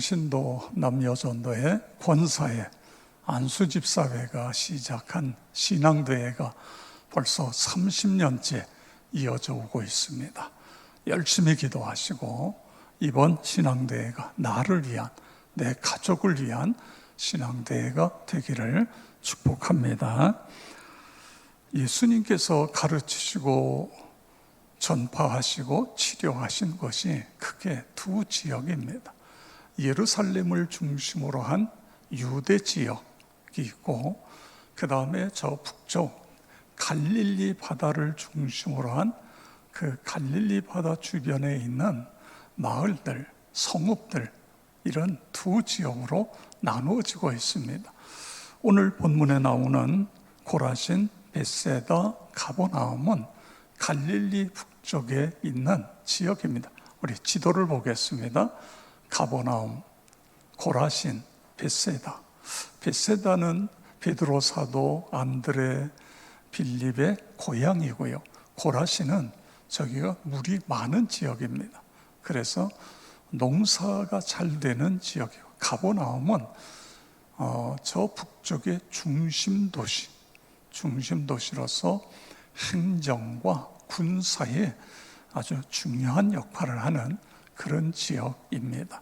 평신도 남여전도회 권사회 안수집사회가 시작한 신앙대회가 벌써 30년째 이어져 오고 있습니다. 열심히 기도하시고 이번 신앙대회가 나를 위한, 내 가족을 위한 신앙대회가 되기를 축복합니다. 예수님께서 가르치시고 전파하시고 치료하신 것이 크게 두 지역입니다. 예루살렘을 중심으로 한 유대 지역이 있고, 그 다음에 저 북쪽 갈릴리 바다를 중심으로 한 그 갈릴리 바다 주변에 있는 마을들, 성읍들, 이런 두 지역으로 나누어지고 있습니다. 오늘 본문에 나오는 고라신, 벳세다, 가버나움은 갈릴리 북쪽에 있는 지역입니다. 우리 지도를 보겠습니다. 가버나움, 고라신, 벳세다. 벳세다는 베드로 사도, 안드레, 빌립의 고향이고요. 고라신은 저기가 물이 많은 지역입니다. 그래서 농사가 잘 되는 지역이고, 가버나움은 저 북쪽의 중심도시로서 행정과 군사에 아주 중요한 역할을 하는 그런 지역입니다.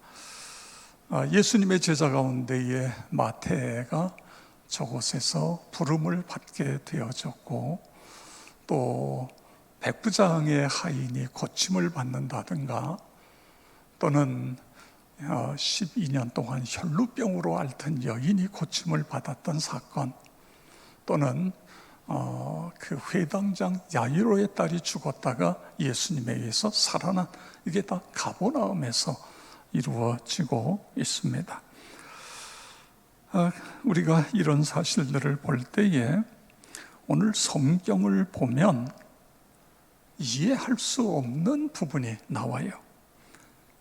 예수님의 제자 가운데에 마태가 저곳에서 부름을 받게 되어졌고, 또 백부장의 하인이 고침을 받는다든가, 또는 12년 동안 혈루병으로 앓던 여인이 고침을 받았던 사건, 또는 그 회당장 야이로의 딸이 죽었다가 예수님에 의해서 살아난, 이게 다 가버나움에서 이루어지고 있습니다. 우리가 이런 사실들을 볼 때에 오늘 성경을 보면 이해할 수 없는 부분이 나와요.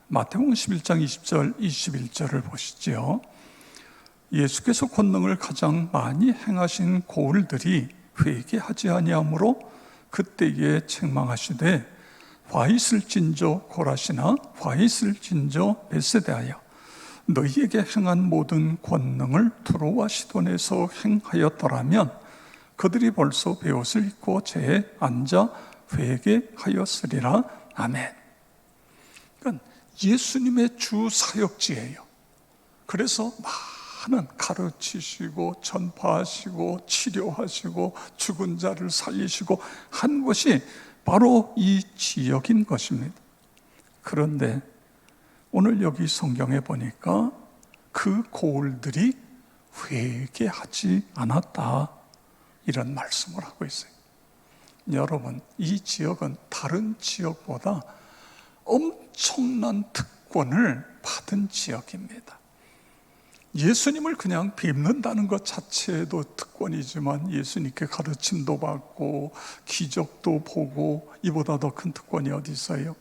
마태복음 11장 20절, 21절을 보시죠. 예수께서 권능을 가장 많이 행하신 고을들이 회개하지 아니하므로 그때에 책망하시되 화 있을진저 고라시나 화 있을진저 벳세다야, 너희에게 행한 모든 권능을 두로와 시돈에서 행하였더라면 그들이 벌써 베옷을 입고 재에 앉아 회개하였으리라. 아멘. 그러니까 예수님의 주 사역지예요. 그래서 많은 가르치시고 전파하시고 치료하시고 죽은 자를 살리시고 한 것이 바로 이 지역인 것입니다. 그런데 오늘 여기 성경에 보니까 그 고을들이 회개하지 않았다, 이런 말씀을 하고 있어요. 여러분, 이 지역은 다른 지역보다 엄청난 특권을 받은 지역입니다. 예수님을 그냥 뵙는다는 것 자체도 특권이지만 예수님께 가르침도 받고 기적도 보고 이보다 더 큰 특권이 어디 있어요?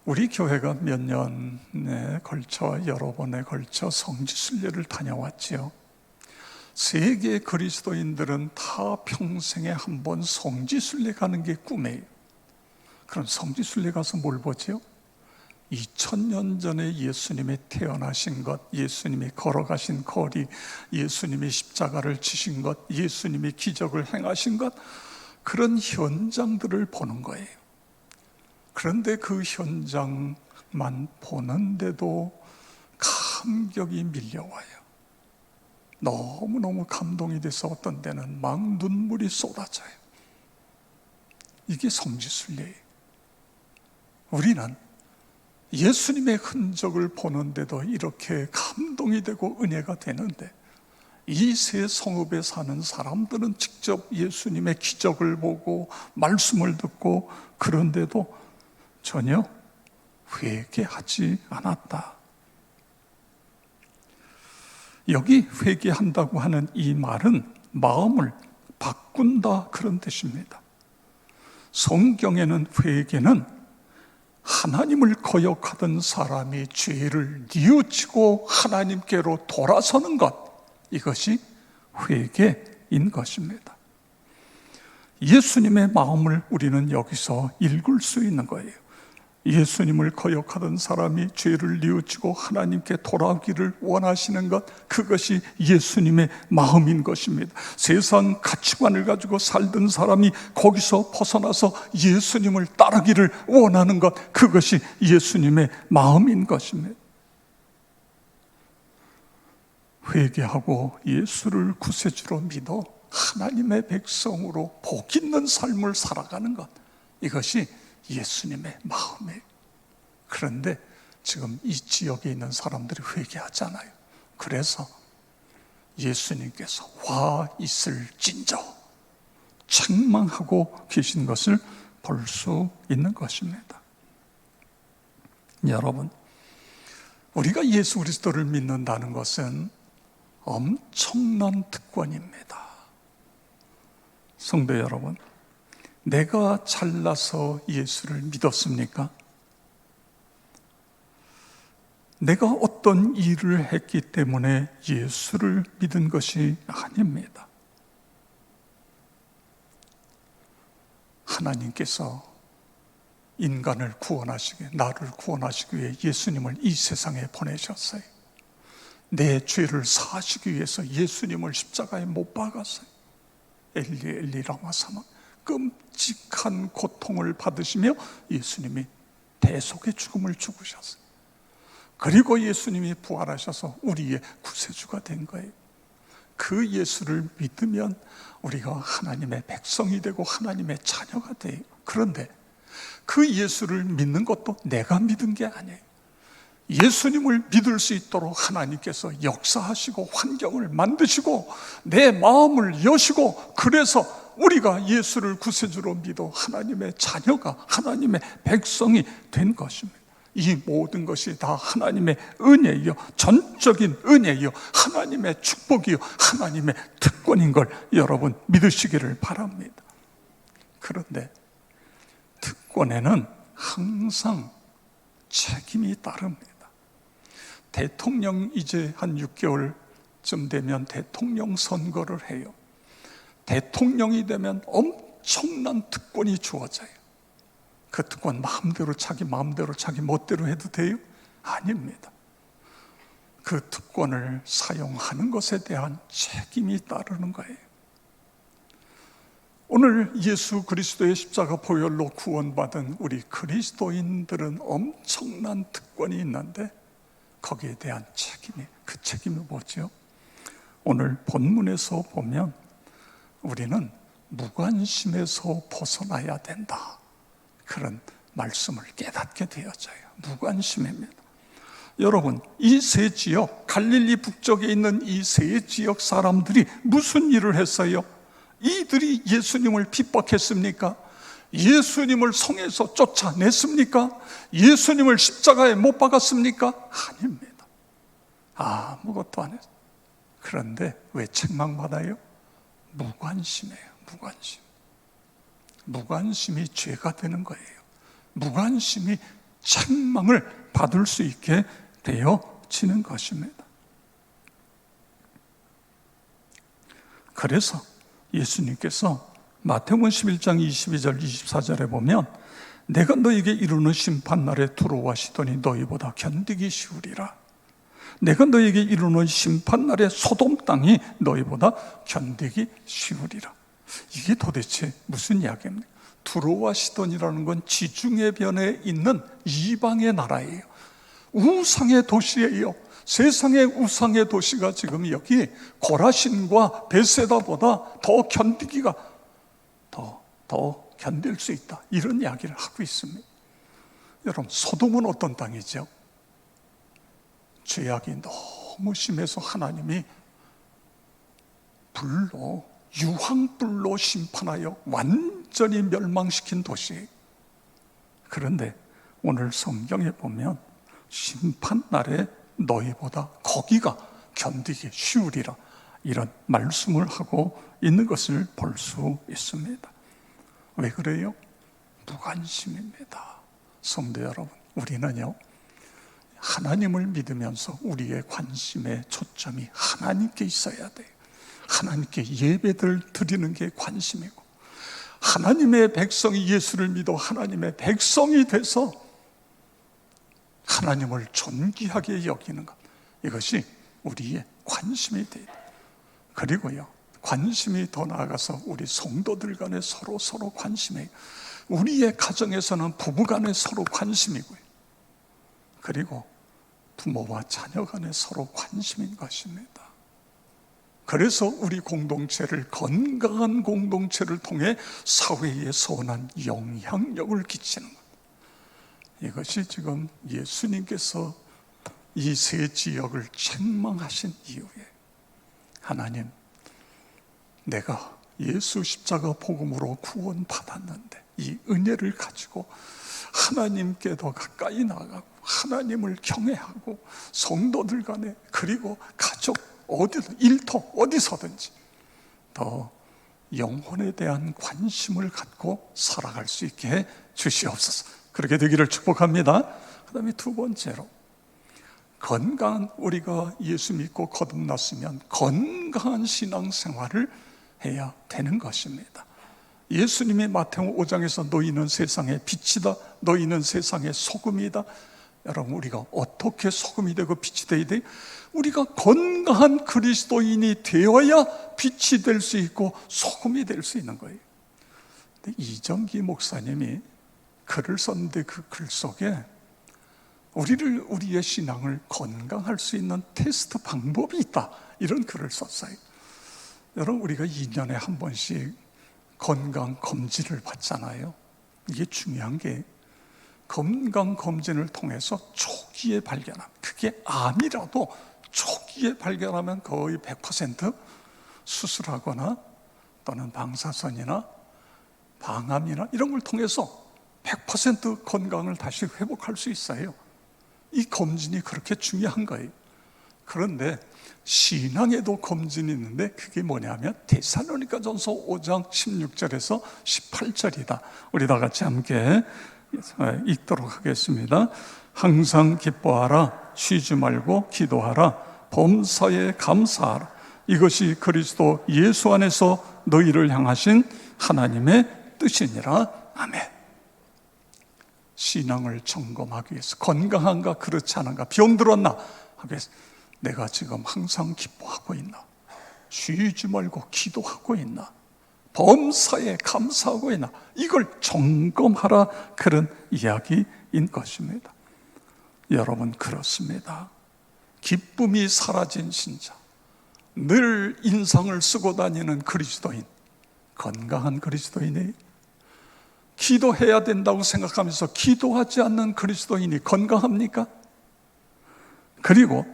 우리 교회가 몇 년에 걸쳐, 여러 번에 걸쳐 성지순례를 다녀왔지요. 세계 그리스도인들은 다 평생에 한 번 성지순례 가는 게 꿈이에요. 그럼 성지순례 가서 뭘 보지요? 2000년 전에 예수님이 태어나신 것, 예수님이 걸어가신 거리, 예수님이 십자가를 지신 것, 예수님이 기적을 행하신 것, 그런 현장들을 보는 거예요. 그런데 그 현장만 보는데도 감격이 밀려와요. 너무너무 감동이 돼서 어떤 때는 막 눈물이 쏟아져요. 이게 성지순례예요. 우리는 예수님의 흔적을 보는데도 이렇게 감동이 되고 은혜가 되는데, 이 세 성읍에 사는 사람들은 직접 예수님의 기적을 보고 말씀을 듣고, 그런데도 전혀 회개하지 않았다. 여기 회개한다고 하는 이 말은 마음을 바꾼다, 그런 뜻입니다. 성경에는 회개는 하나님을 거역하던 사람이 죄를 뉘우치고 하나님께로 돌아서는 것, 이것이 회개인 것입니다. 예수님의 마음을 우리는 여기서 읽을 수 있는 거예요. 예수님을 거역하던 사람이 죄를 뉘우치고 하나님께 돌아오기를 원하시는 것, 그것이 예수님의 마음인 것입니다. 세상 가치관을 가지고 살던 사람이 거기서 벗어나서 예수님을 따르기를 원하는 것, 그것이 예수님의 마음인 것입니다. 회개하고 예수를 구세주로 믿어 하나님의 백성으로 복 있는 삶을 살아가는 것, 이것이 예수님의 마음이에요. 그런데 지금 이 지역에 있는 사람들이 회개하잖아요. 그래서 예수님께서 와 있을진저 책망하고 계신 것을 볼 수 있는 것입니다. 여러분, 우리가 예수 그리스도를 믿는다는 것은 엄청난 특권입니다. 성도 여러분, 내가 잘나서 예수를 믿었습니까? 내가 어떤 일을 했기 때문에 예수를 믿은 것이 아닙니다. 하나님께서 인간을 구원하시기, 나를 구원하시기 위해 예수님을 이 세상에 보내셨어요. 내 죄를 사하시기 위해서 예수님을 십자가에 못 박았어요. 엘리 엘리 라마 사마, 끔찍한 고통을 받으시며 예수님이 대속의 죽음을 죽으셨어요. 그리고 예수님이 부활하셔서 우리의 구세주가 된 거예요. 그 예수를 믿으면 우리가 하나님의 백성이 되고 하나님의 자녀가 돼요. 그런데 그 예수를 믿는 것도 내가 믿은 게 아니에요. 예수님을 믿을 수 있도록 하나님께서 역사하시고 환경을 만드시고 내 마음을 여시고, 그래서 우리가 예수를 구세주로 믿어 하나님의 자녀가, 하나님의 백성이 된 것입니다. 이 모든 것이 다 하나님의 은혜이요, 전적인 은혜이요, 하나님의 축복이요, 하나님의 특권인 걸 여러분 믿으시기를 바랍니다. 그런데 특권에는 항상 책임이 따릅니다. 대통령 이제 한 6개월쯤 되면 대통령 선거를 해요. 대통령이 되면 엄청난 특권이 주어져요. 그 특권 마음대로 자기 마음대로 자기 멋대로 해도 돼요? 아닙니다. 그 특권을 사용하는 것에 대한 책임이 따르는 거예요. 오늘 예수 그리스도의 십자가 보혈로 구원받은 우리 그리스도인들은 엄청난 특권이 있는데 거기에 대한 책임이, 그 책임이 뭐죠? 오늘 본문에서 보면 우리는 무관심에서 벗어나야 된다, 그런 말씀을 깨닫게 되어져요. 무관심입니다. 여러분, 이 세 지역, 갈릴리 북쪽에 있는 이 세 지역 사람들이 무슨 일을 했어요? 이들이 예수님을 핍박했습니까? 예수님을 성에서 쫓아냈습니까? 예수님을 십자가에 못 박았습니까? 아닙니다. 아무것도 안 했어요. 그런데 왜 책망받아요? 무관심이에요. 무관심. 무관심이 죄가 되는 거예요. 무관심이 책망을 받을 수 있게 되어지는 것입니다. 그래서 예수님께서 마태복음 11장 22절 24절에 보면 내가 너에게 이루는 심판날에 두로와 시돈이 너희보다 견디기 쉬우리라. 내가 너에게 이루는 심판날에 소돔 땅이 너희보다 견디기 쉬우리라. 이게 도대체 무슨 이야기입니까? 두로와 시돈이라는 건 지중해 변에 있는 이방의 나라예요. 우상의 도시예요. 세상의 우상의 도시가 지금 여기 고라신과 베세다보다 더 견디기가 더 견딜 수 있다, 이런 이야기를 하고 있습니다. 여러분, 소돔은 어떤 땅이죠? 죄악이 너무 심해서 하나님이 유황불로 심판하여 완전히 멸망시킨 도시예요. 그런데 오늘 성경에 보면 심판날에 너희보다 거기가 견디기 쉬우리라, 이런 말씀을 하고 있는 것을 볼 수 있습니다. 왜 그래요? 무관심입니다. 성도 여러분, 우리는요, 하나님을 믿으면서 우리의 관심의 초점이 하나님께 있어야 돼요. 하나님께 예배를 드리는 게 관심이고, 하나님의 백성이 예수를 믿어 하나님의 백성이 돼서 하나님을 존귀하게 여기는 것, 이것이 우리의 관심이 돼야 돼요. 그리고요, 관심이 더 나아가서 우리 성도들 간에 서로 관심이에요. 우리의 가정에서는 부부 간에 서로 관심이고요, 그리고 부모와 자녀 간에 서로 관심인 것입니다. 그래서 우리 공동체를, 건강한 공동체를 통해 사회에 선한 영향력을 끼치는 것, 이것이 지금 예수님께서 이 세 지역을 책망하신 이유에, 하나님, 내가 예수 십자가 복음으로 구원받았는데 이 은혜를 가지고 하나님께 더 가까이 나가고 하나님을 경외하고 성도들 간에, 그리고 가족, 어디든 일터 어디서든지 더 영혼에 대한 관심을 갖고 살아갈 수 있게 해 주시옵소서. 그렇게 되기를 축복합니다. 그 다음에 두 번째로, 건강한, 우리가 예수 믿고 거듭났으면 건강한 신앙생활을 해야 되는 것입니다. 예수님이 마태복음 5장에서 너희는 세상의 빛이다, 너희는 세상의 소금이다. 여러분, 우리가 어떻게 소금이 되고 빛이 되어야 돼요? 우리가 건강한 그리스도인이 되어야 빛이 될 수 있고 소금이 될 수 있는 거예요. 근데 이정기 목사님이 글을 썼는데 그 글 속에 우리의 신앙을 건강할 수 있는 테스트 방법이 있다, 이런 글을 썼어요. 여러분, 우리가 2년에 한 번씩 건강 검진을 받잖아요. 이게 중요한 게, 건강 검진을 통해서 초기에 발견하면, 그게 암이라도 초기에 발견하면 거의 100% 수술하거나 또는 방사선이나 방암이나 이런 걸 통해서 100% 건강을 다시 회복할 수 있어요. 이 검진이 그렇게 중요한 거예요. 그런데 신앙에도 검진이 있는데, 그게 뭐냐면 데살로니가전서 5장 16절에서 18절이다. 우리 다 같이 함께 읽도록 하겠습니다. 항상 기뻐하라, 쉬지 말고 기도하라, 범사에 감사하라. 이것이 그리스도 예수 안에서 너희를 향하신 하나님의 뜻이니라. 아멘. 신앙을 점검하기 위해서, 건강한가 그렇지 않은가, 병 들었나 하기 위해서, 내가 지금 항상 기뻐하고 있나, 쉬지 말고 기도하고 있나, 범사에 감사하고 있나, 이걸 점검하라, 그런 이야기인 것입니다. 여러분, 그렇습니다. 기쁨이 사라진 신자, 늘 인상을 쓰고 다니는 그리스도인, 건강한 그리스도인이, 기도해야 된다고 생각하면서 기도하지 않는 그리스도인이 건강합니까? 그리고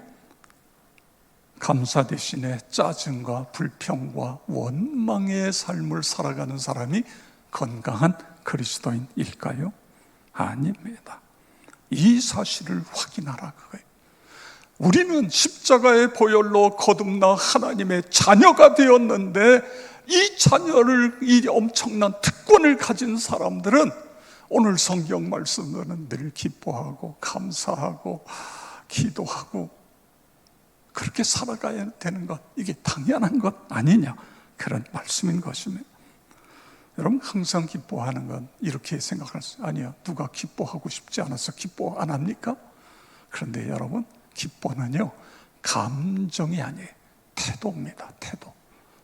감사 대신에 짜증과 불평과 원망의 삶을 살아가는 사람이 건강한 그리스도인일까요? 아닙니다. 이 사실을 확인하라, 그거예요. 우리는 십자가의 보혈로 거듭나 하나님의 자녀가 되었는데, 이 자녀를, 이 엄청난 특권을 가진 사람들은 오늘 성경 말씀으로는 늘 기뻐하고 감사하고 기도하고 그렇게 살아가야 되는 것, 이게 당연한 것 아니냐, 그런 말씀인 것입니다. 여러분, 항상 기뻐하는 건 이렇게 생각할 수, 아니요, 누가 기뻐하고 싶지 않아서 기뻐 안 합니까? 그런데 여러분, 기뻐는요, 감정이 아니에요. 태도입니다. 태도.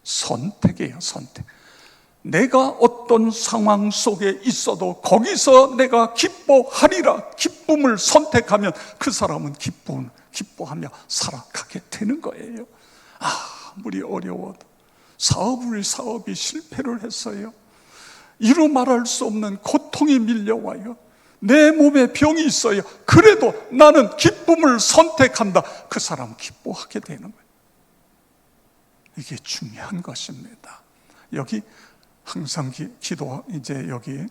선택이에요. 선택. 내가 어떤 상황 속에 있어도 거기서 내가 기뻐하리라, 기쁨을 선택하면 그 사람은 기뻐하며 살아가게 되는 거예요. 아무리 어려워도, 사업이 실패를 했어요. 이루 말할 수 없는 고통이 밀려와요. 내 몸에 병이 있어요. 그래도 나는 기쁨을 선택한다. 그 사람은 기뻐하게 되는 거예요. 이게 중요한 것입니다. 여기 항상 이제 여기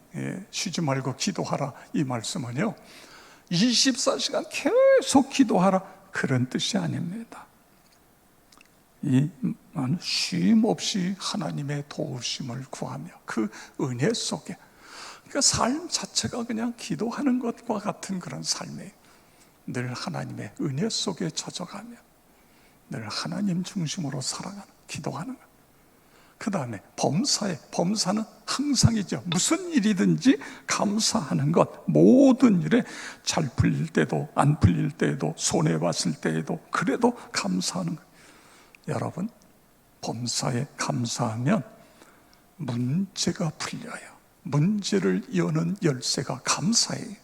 쉬지 말고 기도하라, 이 말씀은요, 24시간 계속 기도하라, 그런 뜻이 아닙니다. 쉼 없이 하나님의 도우심을 구하며 그 은혜 속에, 그러니까 삶 자체가 그냥 기도하는 것과 같은 그런 삶이에요. 늘 하나님의 은혜 속에 젖어가며 늘 하나님 중심으로 살아가는, 기도하는 것. 그 다음에 범사는 항상이죠. 무슨 일이든지 감사하는 것, 모든 일에 잘 풀릴 때도 안 풀릴 때에도 손해봤을 때에도 그래도 감사하는 것. 여러분, 범사에 감사하면 문제가 풀려요. 문제를 여는 열쇠가 감사예요.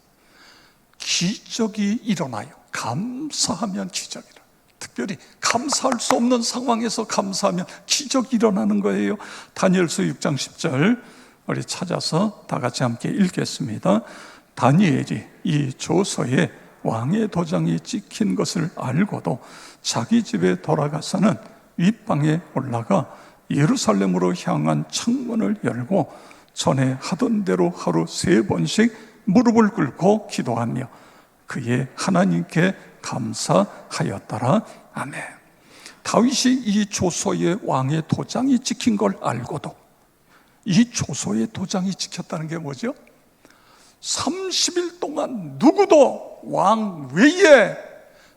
기적이 일어나요. 감사하면 기적이 일어나요. 특별히 감사할 수 없는 상황에서 감사하면 기적이 일어나는 거예요. 다니엘서 6장 10절 우리 찾아서 다 같이 함께 읽겠습니다. 다니엘이 이 조서에 왕의 도장이 찍힌 것을 알고도 자기 집에 돌아가서는 윗방에 올라가 예루살렘으로 향한 창문을 열고 전에 하던 대로 하루 3번씩 무릎을 꿇고 기도하며 그의 하나님께 감사하였더라. 아멘. 다윗이 이 조서에 왕의 도장이 찍힌 걸 알고도, 이 조서에 도장이 찍혔다는 게 뭐죠? 30일 동안 누구도 왕 외에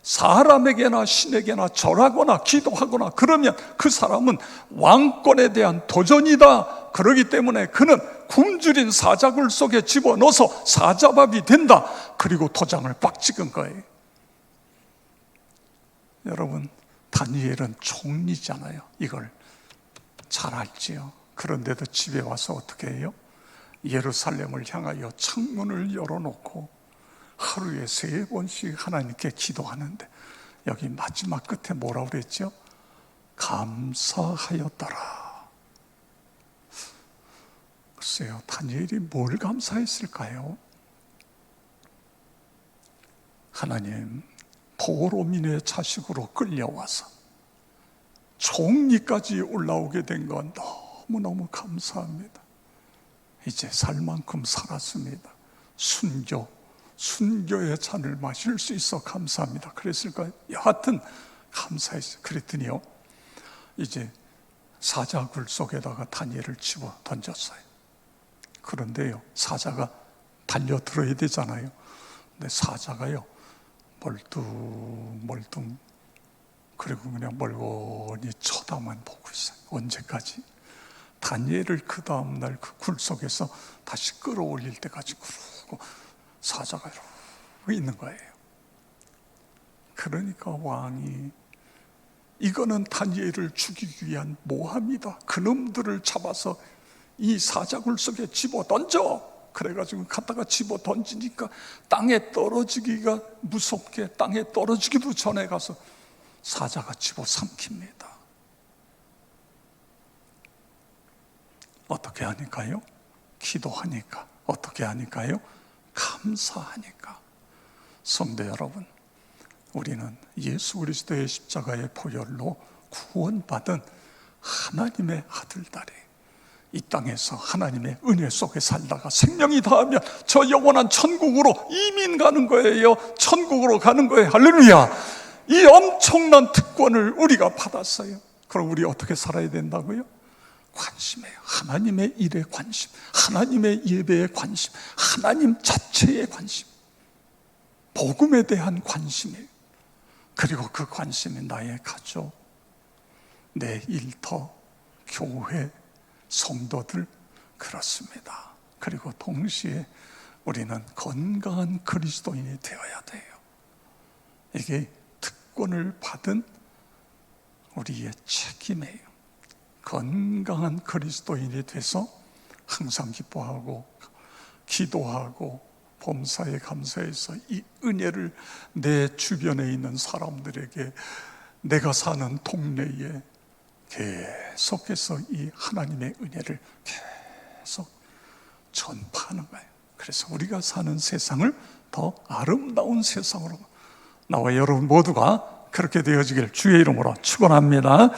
사람에게나 신에게나 절하거나 기도하거나 그러면 그 사람은 왕권에 대한 도전이다. 그러기 때문에 그는 굶주린 사자굴 속에 집어넣어서 사자밥이 된다. 그리고 도장을 빡 찍은 거예요. 여러분, 다니엘은 총리잖아요. 이걸 잘 알지요. 그런데도 집에 와서 어떻게 해요? 예루살렘을 향하여 창문을 열어놓고 하루에 3번씩 하나님께 기도하는데 여기 마지막 끝에 뭐라고 그랬죠? 감사하였더라. 글쎄요, 다니엘이 뭘 감사했을까요? 하나님, 포로민의 자식으로 끌려와서 총리까지 올라오게 된 건 너무너무 감사합니다. 이제 살 만큼 살았습니다. 순교의 잔을 마실 수 있어 감사합니다. 그랬을까요? 여하튼 감사했어요. 그랬더니요, 이제 사자굴 속에다가 다니엘을 집어 던졌어요. 그런데요, 사자가 달려들어야 되잖아요. 근데 사자가요, 멀뚱 그리고 그냥 멀거니 쳐다만 보고 있어요. 언제까지? 다니엘을 그 다음날 그 굴 속에서 다시 끌어올릴 때까지 그러고 사자가 이러고 있는 거예요. 그러니까 왕이 이거는 다니엘을 죽이기 위한 모함이다. 그놈들을 잡아서 이 사자굴 속에 집어 던져. 그래가지고 갖다가 집어 던지니까 땅에 떨어지기가 무섭게 땅에 떨어지기도 전에 가서 사자가 집어 삼킵니다. 어떻게 하니까요? 기도하니까. 어떻게 하니까요? 감사하니까. 성도 여러분, 우리는 예수 그리스도의 십자가의 보혈로 구원받은 하나님의 아들딸이 이 땅에서 하나님의 은혜 속에 살다가 생명이 다하면 저 영원한 천국으로 이민 가는 거예요. 천국으로 가는 거예요. 할렐루야. 이 엄청난 특권을 우리가 받았어요. 그럼 우리 어떻게 살아야 된다고요? 관심이에요. 하나님의 일에 관심, 하나님의 예배에 관심, 하나님 자체의 관심, 복음에 대한 관심이에요. 그리고 그 관심이 나의 가족, 내 일터, 교회, 성도들, 그렇습니다. 그리고 동시에 우리는 건강한 그리스도인이 되어야 돼요. 이게 특권을 받은 우리의 책임이에요. 건강한 그리스도인이 돼서 항상 기뻐하고 기도하고 범사에 감사해서 이 은혜를 내 주변에 있는 사람들에게, 내가 사는 동네에 계속해서 이 하나님의 은혜를 계속 전파하는 거예요. 그래서 우리가 사는 세상을 더 아름다운 세상으로, 나와 여러분 모두가 그렇게 되어지길 주의 이름으로 축원합니다.